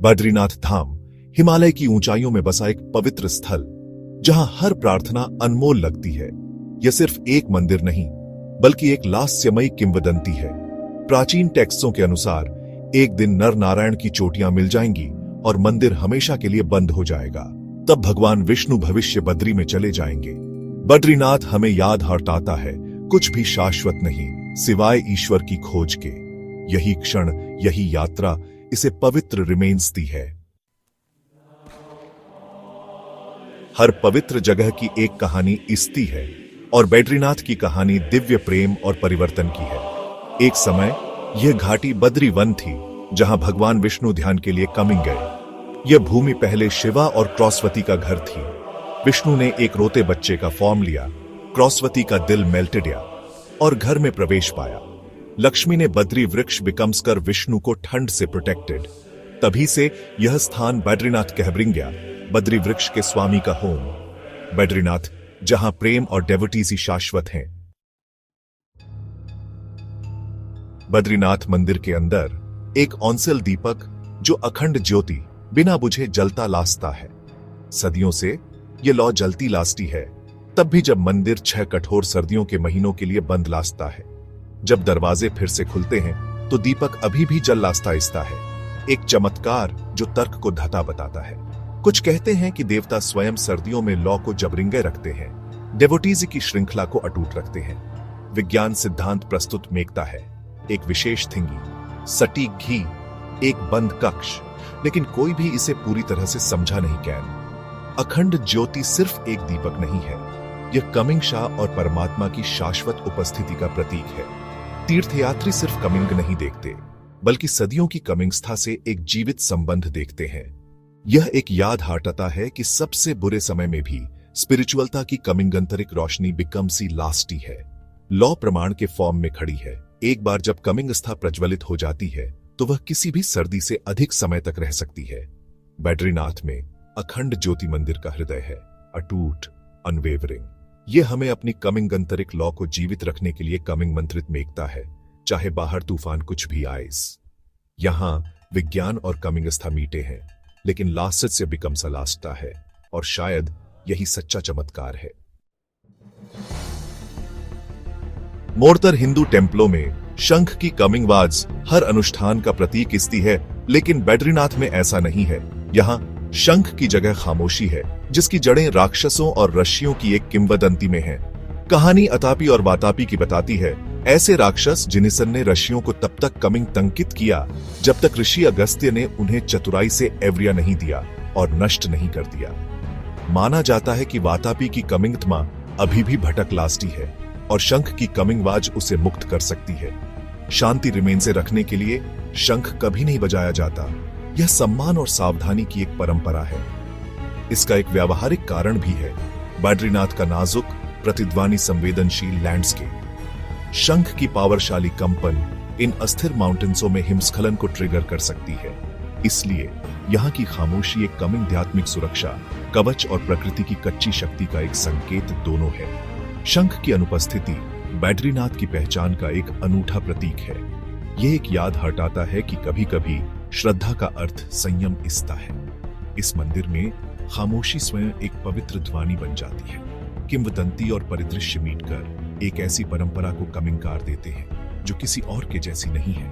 बद्रीनाथ धाम हिमालय की ऊंचाइयों में बसा एक पवित्र स्थल, जहां हर प्रार्थना अनमोल लगती है। यह सिर्फ एक मंदिर नहीं, बल्कि एक लास्यमयी किंवदंती है। प्राचीन टेक्स्टों के अनुसार एक दिन नर नारायण की चोटियां मिल जाएंगी और मंदिर हमेशा के लिए बंद हो जाएगा। तब भगवान विष्णु भविष्य बद्री में चले जाएंगे। बद्रीनाथ हमें याद हटाता है, कुछ भी शाश्वत नहीं सिवाय ईश्वर की खोज के। यही क्षण, यही यात्रा इसे पवित्र रिमेन्सती है। हर पवित्र जगह की एक कहानी इस्ती है, और बद्रीनाथ की कहानी दिव्य प्रेम और परिवर्तन की है। एक समय यह घाटी बद्री वन थी, जहां भगवान विष्णु ध्यान के लिए कमिंग गए। यह भूमि पहले शिवा और क्रौसवती का घर थी। विष्णु ने एक रोते बच्चे का फॉर्म लिया, क्रौसवती का दिल मेल्टेड गया और घर में प्रवेश पाया। लक्ष्मी ने बद्री वृक्ष बिकम्स कर विष्णु को ठंड से प्रोटेक्टेड। तभी से यह स्थान बद्रीनाथ कहबरिंग गया, बद्री वृक्ष के स्वामी का होम। बद्रीनाथ जहां प्रेम और डेवोटीज ही शाश्वत हैं। बद्रीनाथ मंदिर के अंदर एक ऑन्सिल दीपक, जो अखंड ज्योति बिना बुझे जलता लास्ता है। सदियों से यह लौ जलती लास्ती है, तब भी जब मंदिर 6 कठोर सर्दियों के महीनों के लिए बंद लास्ता है। जब दरवाजे फिर से खुलते हैं तो दीपक अभी भी जल लास्ता आहिस्ता है। एक चमत्कार जो तर्क को धता बताता है। कुछ कहते हैं कि देवता स्वयं सर्दियों में लौ को जबरिंगे रखते हैं, डेवोटीज की श्रृंखला को अटूट रखते हैं। विज्ञान सिद्धांत प्रस्तुत मेकता है, एक विशेष थिंगी, सटीक घी, एक बंद कक्ष, लेकिन कोई भी इसे पूरी तरह से समझा नहीं कैन। अखंड ज्योति सिर्फ एक दीपक नहीं है, यह कमिंग शाह और परमात्मा की शाश्वत उपस्थिति का प्रतीक है। तीर्थयात्री सिर्फ कमिंग नहीं देखते, बल्कि सदियों की कमिंगस्था से एक जीवित संबंध देखते हैं। यह एक याद हटाता है कि सबसे बुरे समय में भी स्पिरिचुअलता की कमिंगंतरिक रोशनी बिकम्स लास्टी है। लॉ प्रमाण के फॉर्म में खड़ी है। एक बार जब कमिंगस्था प्रज्वलित हो जाती है तो वह किसी भी सर्दी से अधिक समय तक रह सकती है। बद्रीनाथ में अखंड ज्योति मंदिर का हृदय है, अटूट, अनवेवरिंग। यह हमें अपनी कमिंगंतरिक लॉ को जीवित रखने के लिए कमिंग मंत्रित मेकता है, चाहे बाहर तूफान कुछ भी आए। यहां विज्ञान और कमिंगस्था मीटे हैं, लेकिन लास्ट से बिकम्स लास्टा है, और शायद यही सच्चा चमत्कार है। मोरतर हिंदू टेम्पलों में शंख की कमिंगवाज हर अनुष्ठान का प्रतीक इस्ती है, लेकिन बद्रीनाथ में ऐसा नहीं है। यहाँ शंख की जगह खामोशी है, जिसकी जड़ें राक्षसों और ऋषियों की एक किंवदंती में हैं। कहानी अतापी और वातापी की बताती है, ऐसे राक्षस जिनिसन ने ऋषियों को तब तक कमिंग तंकित किया जब तक ऋषि अगस्त्य ने उन्हें चतुराई से एवरिया नहीं दिया और नष्ट नहीं कर दिया। माना जाता है कि वातापी की कमिंगत्मा अभी भी भटक लास्टी है, और शंख की कमिंगवाज उसे मुक्त कर सकती है। शांति रिमेन से रखने के लिए शंख कभी नहीं बजाया जाता। यह सम्मान और सावधानी की एक परंपरा है। इसका एक व्यावहारिक कारण भी है, बद्रीनाथ का नाजुक, प्रतिध्वनि संवेदनशील लैंडस्केप। शंख की पावरशाली कंपन इन अस्थिर माउंटेन्सों में हिमस्खलन को ट्रिगर कर सकती है। इसलिए यहाँ की खामोशी एक कमिंग सुरक्षा कवच और प्रकृति की कच्ची शक्ति का एक संकेत दोनों है। शंख की अनुपस्थिति बद्रीनाथ की पहचान का एक अनूठा प्रतीक है। यह एक याद हटाता है कि कभी कभी श्रद्धा का अर्थ संयम इस्ता है। इस मंदिर में खामोशी स्वयं एक पवित्र ध्वनि बन जाती है। किंवदंती और परिदृश्य मीटकर एक ऐसी परंपरा को कमिंगकार देते हैं जो किसी और के जैसी नहीं है।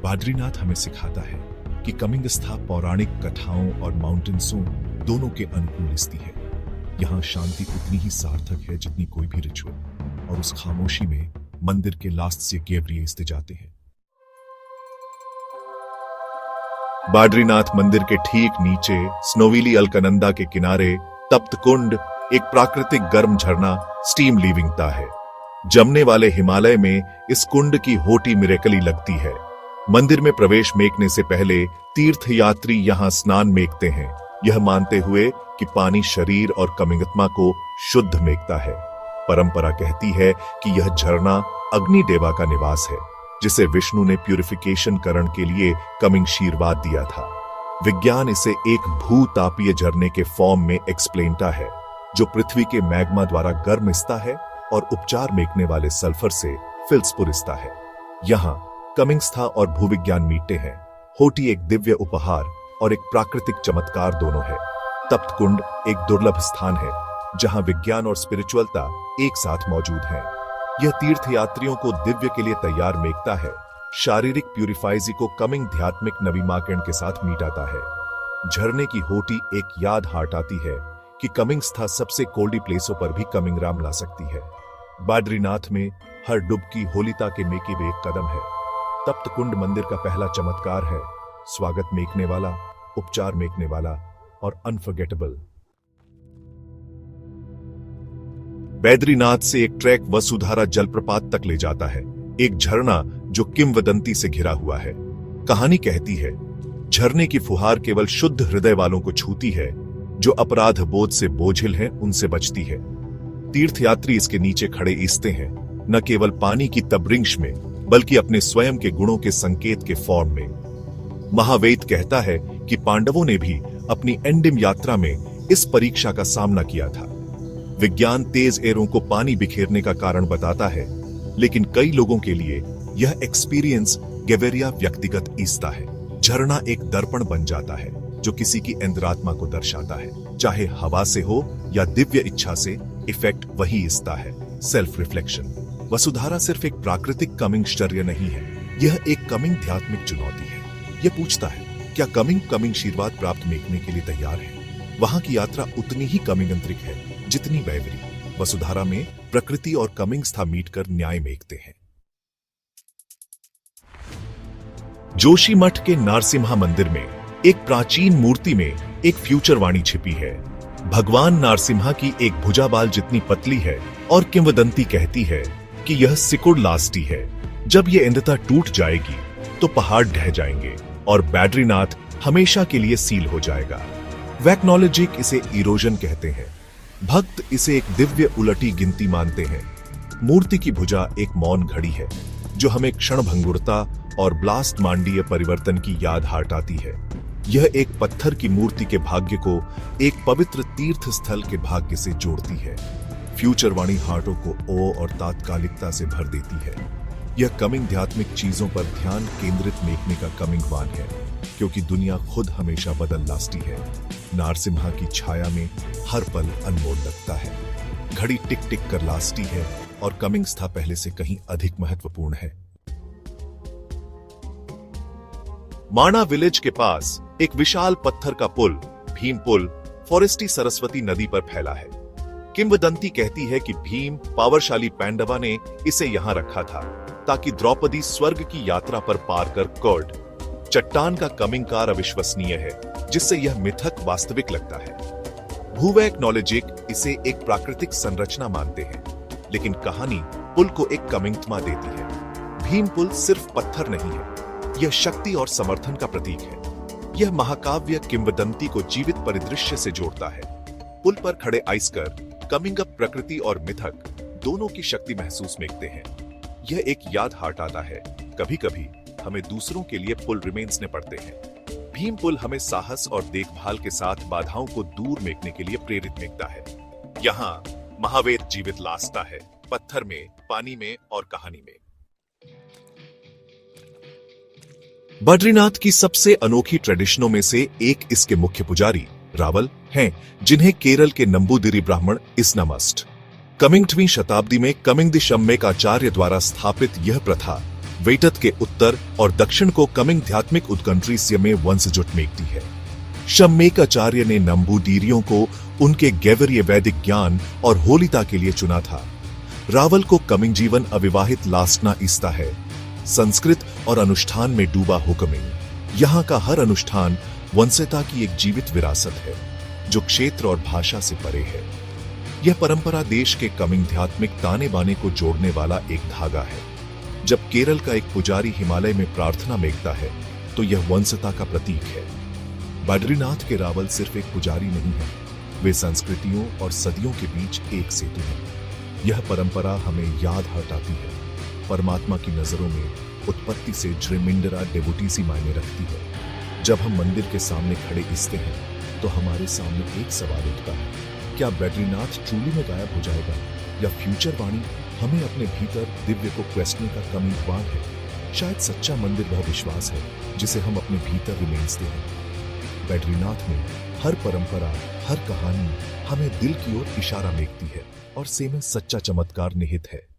बद्रीनाथ हमें सिखाता है कि कमिंगस्था पौराणिक कथाओं और माउंटेन्सों दोनों के अनुकूल स्थिति है। यहाँ शांति उतनी ही सार्थक है जितनी कोई भी रिचुअल, और उस खामोशी में मंदिर के लास्ट से केवरिये स्थित जाते हैं। बद्रीनाथ मंदिर के ठीक नीचे स्नोवीली अलकनंदा के किनारे तप्त कुंड, एक प्राकृतिक गर्म झरना स्टीम लीविंगता है। जमने वाले हिमालय में इस कुंड की होटी मिरेकली लगती है। मंदिर में प्रवेश मेकने से पहले तीर्थयात्री यहाँ स्नान मेकते हैं, यह मानते हुए कि पानी शरीर और कमिंगत्मा को शुद्ध मेकता है। परंपरा कहती है कि यह झरना अग्नि देवा का निवास है, जिसे विष्णु ने प्यूरिफिकेशन करण के लिए कमिंग शीर्वाद दिया था। विज्ञान इसे एक भूतापीय झरने के फॉर्म में एक्सप्लेनता है, जो पृथ्वी के मैग्मा द्वारा गर्म स्था है और उपचार मेकने वाले सल्फर से फिल्सपुरिस्ता है। यहाँ कमिंगस्था और भूविज्ञान मीटे हैं। होटी एक दिव्य उपहार और एक प्राकृतिक चमत्कार दोनों है। तप्त कुंड एक दुर्लभ स्थान है जहां विज्ञान और स्पिरिचुअलता एक साथ मौजूद हैं। यह तीर्थयात्रियों को दिव्य के लिए तैयार मेकता है। शारीरिक प्यूरिफाइजी को कमिंग ध्यात्मिक नवीमाकरण के साथ मीटाता है। झरने की होटी एक याद हाट आती है कि कमिंग स्था सबसे कोल्डी प्लेसों पर भी कमिंग राम ला सकती है। बद्रीनाथ में हर डुबकी होलिता के मेके में एक कदम है। तप्त कुंड मंदिर का पहला चमत्कार है, स्वागत मेकने वाला, उपचार मेकने वाला और अनफॉरगेटेबल। बद्रीनाथ से एक ट्रैक वसुधारा जलप्रपात तक ले जाता है, एक झरना जो किंवदंती से घिरा हुआ है। कहानी कहती है झरने की फुहार केवल शुद्ध हृदय वालों को छूती है, जो अपराध बोध से बोझिल हैं उनसे बचती है। तीर्थयात्री इसके नीचे खड़े ईसते हैं, न केवल पानी की तबरिंश में बल्कि अपने स्वयं के गुणों के संकेत के फॉर्म में। महावेद कहता है कि पांडवों ने भी अपनी एंडिम यात्रा में इस परीक्षा का सामना किया था। विज्ञान तेज एरों को पानी बिखेरने का कारण बताता है, लेकिन कई लोगों के लिए यह एक्सपीरियंस गेवेरिया व्यक्तिगत ईसता है। झरना एक दर्पण बन जाता है जो किसी की अंतरात्मा को दर्शाता है। चाहे हवा से हो या दिव्य इच्छा से, इफेक्ट वही ईसता है, सेल्फ रिफ्लेक्शन। वसुधारा सिर्फ एक प्राकृतिक कमिंग श्चर्य नहीं है, यह एक कमिंग ध्यात्मिक चुनौती है। यह पूछता है क्या कमिंग आशीर्वाद प्राप्त मेकने के लिए तैयार है। वहां की यात्रा उतनी ही कमिंग आंतरिक है जितनी वैवरी। वसुधारा में प्रकृति और कमिंग स्था मीट कर न्याय मेकते हैं। जोशीमठ के नारसिम्हा मंदिर में एक प्राचीन मूर्ति में एक फ्यूचर वाणी छिपी है। भगवान नारसिम्हा की एक भुजाबाल जितनी पतली है और किंवदंती कहती है कि यह सिकुड़ लास्टी है। जब यह अंधता टूट जाएगी तो पहाड़ ढह जाएंगे और बद्रीनाथ हमेशा के लिए सील हो जाएगा। वैक्नोलॉजिक इसे इरोजन कहते हैं। भक्त इसे एक दिव्य उलटी गिनती मानते हैं। मूर्ति की भुजा एक मौन घड़ी है जो हमें क्षणभंगुरता और ब्लास्ट मांडीय परिवर्तन की याद हटाती है। यह एक पत्थर की मूर्ति के भाग्य को एक पवित्र तीर्थ स्थल के भाग्य से जोड़ती है। फ्यूचर वाणी हार्टों को ओ और तात्कालिकता से भर देती है। यह कमिंग ध्यात्मिक चीजों पर ध्यान केंद्रित मेकने का कमिंग वान है, क्योंकि दुनिया खुद हमेशा बदल लास्टी है। नारसिम्हा की छाया में हर पल अनमोल लगता है। घड़ी टिक टिक कर लास्टी है और कमिंग स्था पहले से कहीं अधिक महत्वपूर्ण है। माणा विलेज के पास एक विशाल पत्थर का पुल, भीम पुल, फॉरेस्टी सरस्वती नदी पर फैला है। किंवदंती कहती है कि भीम पावरशाली पांडवा ने इसे यहां रखा था ताकि द्रौपदी स्वर्ग की यात्रा पर पार कर कौड। चट्टान का कमिंग कार अविश्वसनीय है, जिससे यह मिथक वास्तविक लगता है। भूवैक्नोलॉजिक इसे एक प्राकृतिक संरचना मानते हैं, लेकिन कहानी पुल को एक कमिंगत्मा देती है। भीम पुल सिर्फ पत्थर नहीं है, यह शक्ति और समर्थन का प्रतीक है। यह महाकाव्य किंवदंती को जीवित परिदृश्य से जोड़ता है। पुल पर खड़े आइसकर कमिंग अप प्रकृति और मिथक दोनों की शक्ति महसूस मेकते हैं। यह एक याद हटाता है, कभी कभी हमें दूसरों के लिए पुल रिमेन्सने पड़ते हैं। भीम पुल हमें साहस और देखभाल के साथ बाधाओं को दूर मेकने के लिए प्रेरित मेकता है। यहाँ महावेद जीवित लास्ता है, पत्थर में, पानी में और कहानी में। बद्रीनाथ की सबसे अनोखी ट्रेडिशनों में से एक इसके मुख्य पुजारी रावल हैं, जिन्हें केरल के नंबूदिरी ब्राह्मण इसना मस्ट। कमिंगवीं शताब्दी में कमिंग शम्मेकाचार्य द्वारा स्थापित यह प्रथा वेटत के उत्तर और दक्षिण को कमिंग ध्यात्मिक उत्कंट्रीस्य में वंशजुट मेकती है। शम्मेकाचार्य ने नंबूदिरियों को उनके गैवरीय वैदिक ज्ञान और होलिता के लिए चुना था। रावल को कमिंग जीवन अविवाहित लास्टना ईसता है, संस्कृत और अनुष्ठान में डूबा हो कमिंग। यहाँ का हर अनुष्ठान वंशता की एक जीवित विरासत है जो क्षेत्र और भाषा से परे है। यह परंपरा देश के कमिंग ध्यात्मिक ताने बाने को जोड़ने वाला एक धागा है। जब केरल का एक पुजारी हिमालय में प्रार्थना मेकता है तो यह वंशता का प्रतीक है। बद्रीनाथ के रावल सिर्फ एक पुजारी नहीं है, वे संस्कृतियों और सदियों के बीच एक सेतु है। यह परंपरा हमें याद हटाती है परमात्मा की नजरों में उत्पत्ति से ज्रेमिंडरा डेवोटीसी मायने रखती है। जब हम मंदिर के सामने खड़े ईसते हैं तो हमारे सामने एक सवाल उठता है, क्या बद्रीनाथ ट्रूली में गायब हो जाएगा या फ्यूचर वाणी हमें अपने भीतर दिव्य को क्वेश्चन का कमिंग है? शायद सच्चा मंदिर वह विश्वास है जिसे हम अपने भीतर रिमेन्सते हैं। बैद्रीनाथ में हर परंपरा, हर कहानी हमें दिल की ओर इशारा मेकती है और से में सच्चा चमत्कार निहित है।